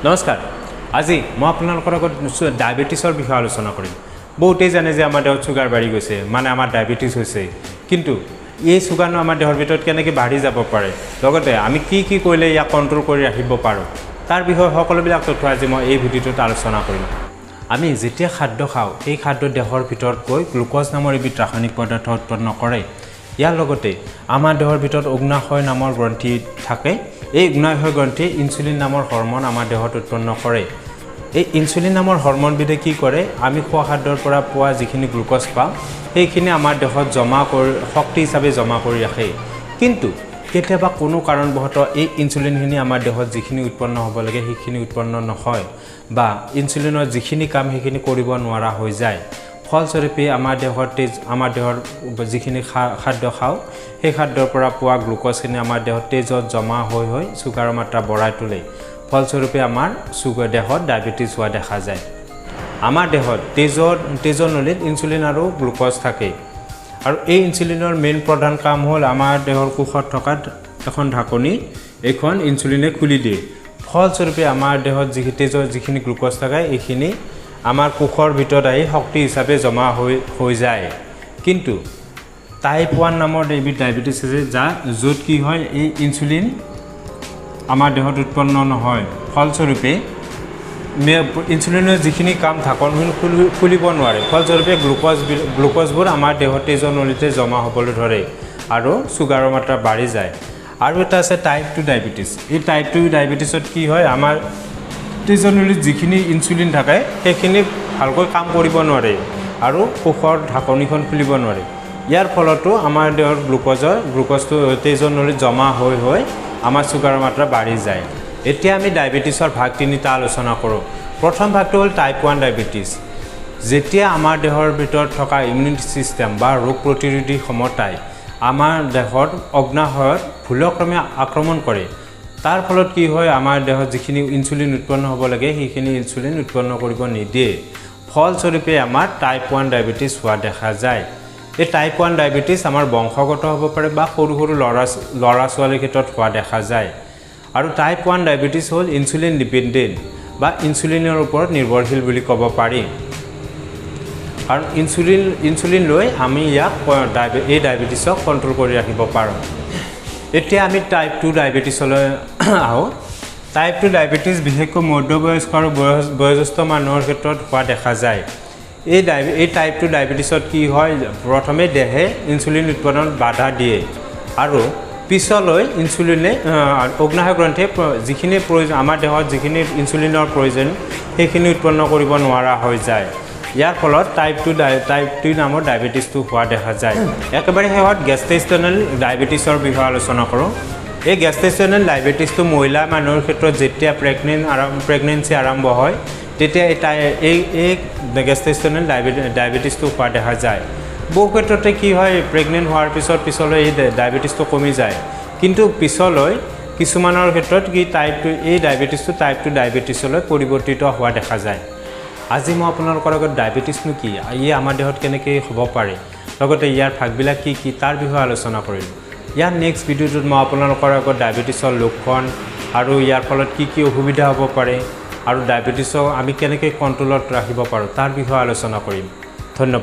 নমস্কাৰ আজি মই আপোনালোকৰ লগত ডায়াবেটিছৰ বিষয়ে আলোচনা কৰিম বহুতেই জানে যে আমাৰ দেহত সুগাৰ বাঢ়ি গৈছে মানে আমাৰ ডায়াবেটিছ হৈছে কিন্তু এই সুগাৰনো আমাৰ দেহৰ ভিতৰত কেনেকৈ বাঢ়ি যাব পাৰে লগতে আমি কি কৰিলে ইয়াক কন্ট্ৰোল কৰি ৰাখিব পাৰোঁ তাৰ বিষয়ে সকলোবিলাক তথ্য আজি মই এই ভিডিঅ'টোত আলোচনা কৰিম আমি যেতিয়া খাদ্য খাওঁ এই খাদ্য দেহৰ ভিতৰত গৈ গ্লুক'জ নামৰ এবিধ ৰাসায়নিক পদাৰ্থ উৎপন্ন কৰে ইয়াৰ লগতে আমাৰ দেহৰ ভিতৰত অগ্নাশয় নামৰ গ্ৰন্থি থাকে এই অগ্নাশয় গ্ৰন্থিয়ে ইনসুলিন নামৰ হৰমন আমাৰ দেহত উৎপন্ন কৰে এই ইনসুলিন নামৰ হৰমনবিধে কি কৰে আমি খোৱা খাদ্যৰ পৰা পোৱা যিখিনি গ্লুক'জ পাওঁ সেইখিনি আমাৰ দেহত জমা কৰি শক্তি হিচাপে জমা কৰি ৰাখে কিন্তু কেতিয়াবা কোনো কাৰণবশতঃ এই ইনসুলিনখিনি আমাৰ দেহত যিখিনি উৎপন্ন হ'ব লাগে সেইখিনি উৎপন্ন নহয় বা ইনসুলিনৰ যিখিনি কাম সেইখিনি কৰিব নোৱাৰা হৈ যায় ফলস্বৰূপে আমাৰ দেহৰ যিখিনি খাদ্য খাওঁ সেই খাদ্যৰ পৰা পোৱা গ্লুক'জখিনি আমাৰ দেহত তেজত জমা হৈ সুগাৰৰ মাত্ৰা বঢ়াই তোলে ফলস্বৰূপে আমাৰ দেহত ডায়াবেটিছ হোৱা দেখা যায় আমাৰ দেহত তেজৰ নলীত ইনসুলিন আৰু গ্লুক'জ থাকে আৰু এই ইনসুলিনৰ মেইন প্ৰধান কাম হ'ল আমাৰ দেহৰ কোষত থকা এখন ঢাকনি এখন ইনসুলিনে খুলি দিয়ে ফলস্বৰূপে আমাৰ দেহত তেজৰ যিখিনি গ্লুক'জ থাকে এইখিনি আমাৰ কোষৰ ভিতৰত আহি শক্তি হিচাপে জমা হৈ যায় কিন্তু টাইপ 1 নামৰ এবিধ ডায়াবেটিছ আছে য'ত কি হয় এই ইনসুলিন আমাৰ দেহত উৎপন্ন নহয় ফলস্বৰূপে ইনসুলিনৰ যিখিনি কাম ঢাকনখন খুলিব নোৱাৰে ফলস্বৰূপে গ্লুক'জবোৰ আমাৰ দেহত তেজৰ নলীতে জমা হ'বলৈ ধৰে আৰু সুগাৰৰ মাত্ৰা বাঢ়ি যায় আৰু এটা আছে টাইপ 2 ডায়াবেটিছ এই টাইপ 2 ডায়াবেটিছত কি হয় আমাৰ তেজৰ নলীত যিখিনি ইনসুলিন থাকে সেইখিনি ভালকৈ কাম কৰিব নোৱাৰে আৰু কোষৰ ঢাকনিখন খুলিব নোৱাৰে ইয়াৰ ফলতো আমাৰ দেহৰ গ্লুক'জটো তেজৰ নলীত জমা হৈ আমাৰ সুগাৰৰ মাত্ৰা বাঢ়ি যায় এতিয়া আমি ডায়াবেটিছৰ ভাগ তিনিটা আলোচনা কৰোঁ প্ৰথম ভাগটো হ'ল টাইপ 1 ডায়াবেটিছ যেতিয়া আমাৰ দেহৰ ভিতৰত থকা ইমিউনিটি সিস্টেম বা ৰোগ প্ৰতিৰোধী ক্ষমতাই আমাৰ দেহত অগ্নাশয়ত ভুলক্ৰমে আক্ৰমণ কৰে তাৰ ফলত কি হয় আমাৰ দেহত যিখিনি ইনসুলিন উৎপন্ন হ'ব লাগে সেইখিনি ইনসুলিন উৎপন্ন কৰিব নিদিয়ে ফলস্বৰূপে আমাৰ টাইপ 1 ডায়াবেটিছ হোৱা দেখা যায় এই টাইপ 1 ডায়াবেটিছ আমাৰ বংশগত হ'ব পাৰে বা সৰু ল'ৰা ছোৱালীৰ ক্ষেত্ৰত হোৱা দেখা যায় আৰু টাইপ 1 ডায়াবেটিছ হ'ল ইনসুলিন ডিপেণ্ডেণ্ট বা ইনসুলিনৰ ওপৰত নিৰ্ভৰশীল বুলি ক'ব পাৰি কাৰণ ইনসুলিন লৈ আমি ইয়াক এই ডায়াবেটিছক কন্ট্ৰোল কৰি ৰাখিব পাৰোঁ এতিয়া আমি টাইপ 2 ডায়াবেটিছলৈ আহোঁ টাইপ 2 ডায়াবেটিছ বিশেষকৈ মধ্যবয়স্ক আৰু বয়োজ্যেষ্ঠ মানুহৰ ক্ষেত্ৰত হোৱা দেখা যায় এই টাইপ 2 ডায়াবেটিছত কি হয় প্ৰথমে দেহে ইনসুলিন উৎপাদনত বাধা দিয়ে আৰু পিছলৈ ইনসুলিনে অগ্নাশয় গ্ৰন্থিয়ে যিখিনি প্ৰয়োজন আমাৰ দেহত যিখিনি ইনসুলিনৰ প্ৰয়োজন সেইখিনি উৎপন্ন কৰিব নোৱাৰা হৈ যায় ইয়াৰ ফলত টাইপ 2 নামৰ ডায়াবেটিছটো হোৱা দেখা যায় একেবাৰে শেষত গেষ্টেচনেল ডায়াবেটিছৰ বিষয়ে আলোচনা কৰোঁ এই গেষ্টেচনেল ডায়াবেটিছটো মহিলা মানুহৰ ক্ষেত্ৰত যেতিয়া প্ৰেগনেঞ্চি আৰম্ভ হয় তেতিয়া এই গেষ্টেচনেল ডায়াবেটিছটো হোৱা দেখা যায় বহু ক্ষেত্ৰতে কি হয় প্ৰেগনেণ্ট হোৱাৰ পিছলৈ এই ডায়াবেটিছটো কমি যায় কিন্তু পিছলৈ কিছুমানৰ ক্ষেত্ৰত কি এই ডায়াবেটিছটো টাইপ 2 ডায়াবেটিছলৈ পৰিৱৰ্তিত হোৱা দেখা যায় আজি মই আপোনালোকৰ আগত ডায়াবেটিছনো কি ই আমাৰ দেহত কেনেকৈ হ'ব পাৰে লগতে ইয়াৰ ভাগবিলাক কি তাৰ বিষয়ে আলোচনা কৰিলোঁ ইয়াৰ নেক্সট ভিডিঅ'টোত মই আপোনালোকৰ আগত ডায়াবেটিছৰ লক্ষণ আৰু ইয়াৰ ফলত কি অসুবিধা হ'ব পাৰে আৰু ডায়াবেটিছক আমি কেনেকৈ কণ্ট্ৰলত ৰাখিব পাৰোঁ তাৰ বিষয়ে আলোচনা কৰিম ধন্যবাদ